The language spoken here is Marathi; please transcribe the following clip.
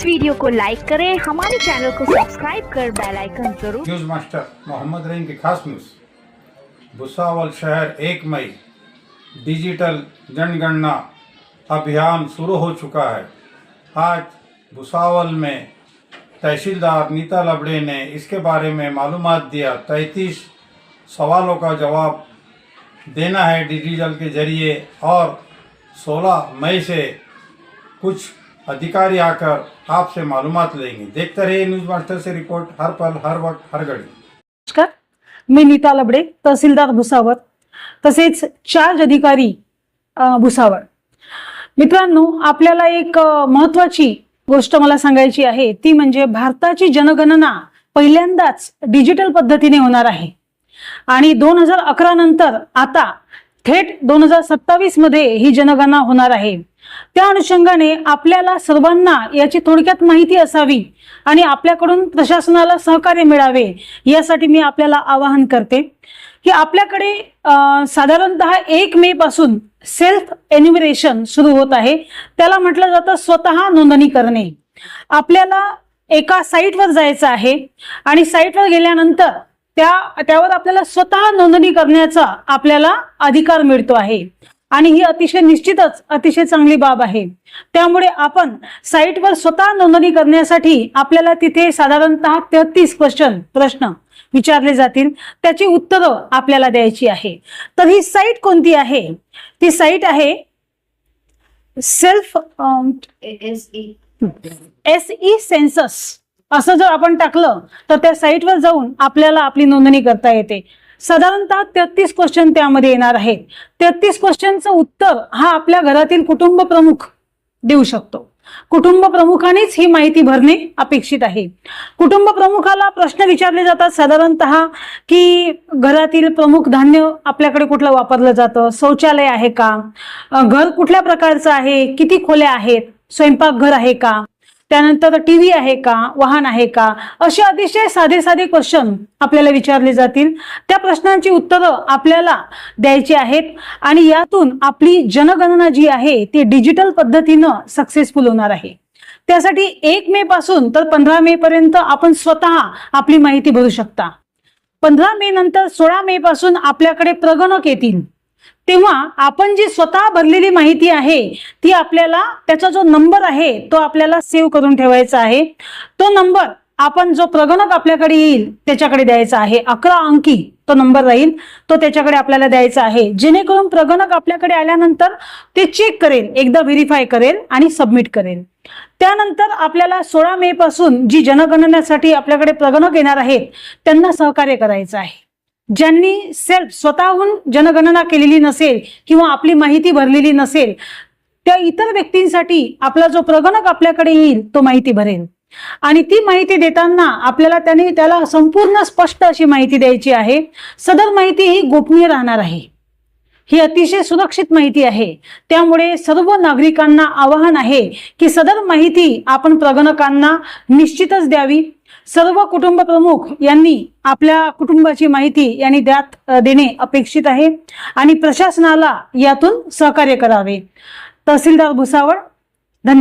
वीडियो को लाइक करें, हमारे चैनल को सब्सक्राइब कर बेल आइकन जरूर। न्यूज मास्टर मोहम्मद रहीम की खास न्यूज़। भुसावल शहर 1 मई डिजिटल जनगणना अभियान शुरू हो चुका है। आज भुसावल में तहसीलदार नीता लबड़े ने इसके बारे में मालूमात दिया। 33 सवालों का जवाब देना है डिजिटल के जरिए और 16 मई से कुछ अधिकारी आकर आपसे मालूमात लेंगे। देखते रहिए न्यूज मास्टर से रिपोर्ट, हर पल हर वक्त हर घड़ी। नमस्कार, मी नीता लबडे, तहसीलदार भुसावळ, तसेच चार्ज अधिकारी भुसावळ। मित्रांनो, आपल्याला एक महत्त्वाची गोष्ट मला सांगायची आहे, ती म्हणजे भारताची जनगणना पहिल्यांदाच डिजिटल पद्धतीने होणार आहे आणि 2011 नंतर आता थेट 2027 मध्ये ही जनगणना होणार आहे। त्या अनुषंगाने आपल्याला सर्वांना याची थोडक्यात माहिती असावी आणि आपल्याकडून प्रशासनाला सहकार्य मिळावे यासाठी मी आपल्याला आवाहन करते की आपल्याकडे साधारणतः 1 मे पासून सेल्फ एन्युमरेशन सुरू होत आहे। त्याला म्हटलं जातं स्वतः नोंदणी करणे। आपल्याला एका साईटवर जायचं आहे आणि साईटवर गेल्यानंतर त्यावर आपल्याला स्वतः नोंदणी करण्याचा आपल्याला अधिकार मिळतो आहे आणि ही अतिशय निश्चितच अतिशय चांगली बाब आहे। त्यामुळे आपण साईटवर स्वतः नोंदणी करण्यासाठी आपल्याला तिथे साधारणतः 33 प्रश्न विचारले जातील, त्याची उत्तरं आपल्याला द्यायची आहे। तर ही साईट कोणती आहे? ती साईट आहे सेल्फ SE सेन्सस। असं जर आपण टाकलं तर त्या साईटवर जाऊन आपल्याला आपली नोंदणी करता येते। साधारणतः 33 क्वेश्चन त्यामध्ये येणार आहेत। 33 क्वेश्चनचं उत्तर हा आपल्या घरातील कुटुंब प्रमुख देऊ शकतो। कुटुंब प्रमुखानेच ही माहिती भरणे अपेक्षित आहे। कुटुंब प्रमुखाला प्रश्न विचारले जातात साधारणतः की घरातील प्रमुख धान्य आपल्याकडे कुठलं वापरलं जातं, शौचालय आहे का, घर कुठल्या प्रकारचं आहे, किती खोल्या आहेत, स्वयंपाकघर आहे का, त्यानंतर टीव्ही आहे का, वाहन आहे का, असे अतिशय साधे क्वेश्चन आपल्याला विचारले जातील। त्या प्रश्नांची उत्तरं आपल्याला द्यायची आहेत आणि यातून आपली जनगणना जी आहे ती डिजिटल पद्धतीनं सक्सेसफुल होणार आहे। त्यासाठी 1 मे पासून तर 15 मे पर्यंत आपण स्वतः आपली माहिती भरू शकता। 15 मे नंतर 16 मे पासून आपल्याकडे प्रगणक येतील, तेव्हा आपण जी स्वतः भरलेली माहिती आहे ती आपल्याला त्याचा जो नंबर आहे तो आपल्याला सेव्ह करून ठेवायचा आहे। तो नंबर आपण जो प्रगणक आपल्याकडे येईल त्याच्याकडे द्यायचा आहे। 11 अंकी तो नंबर राहील, तो त्याच्याकडे आपल्याला द्यायचा आहे, जेणेकरून प्रगणक आपल्याकडे आल्यानंतर ते चेक करेल, एकदा व्हेरीफाय करेल आणि सबमिट करेल। त्यानंतर आपल्याला 16 मे पासून जी जनगणनेसाठी आपल्याकडे प्रगणक येणार आहेत त्यांना सहकार्य करायचं आहे। ज्यांनी सेल्फ स्वतःहून जनगणना केलेली नसेल किंवा आपली माहिती भरलेली नसेल त्या इतर व्यक्तींसाठी आपला जो प्रगणक आपल्याकडे येईल तो माहिती भरेल आणि ती माहिती देताना आपल्याला त्याला संपूर्ण स्पष्ट अशी माहिती द्यायची आहे। सदर माहिती ही गोपनीय राहणार आहे, ही अतिशय सुरक्षित माहिती आहे। त्यामुळे सर्व नागरिकांना आवाहन आहे की सदर माहिती आपण प्रगणकांना निश्चितच द्यावी। सर्व कुटुंब प्रमुख यांनी आपल्या कुटुंबाची माहिती देणे अपेक्षित आहे आणि प्रशासनाला यातून सहकार्य करावे। तहसीलदार भुसावळ, धन्यवाद।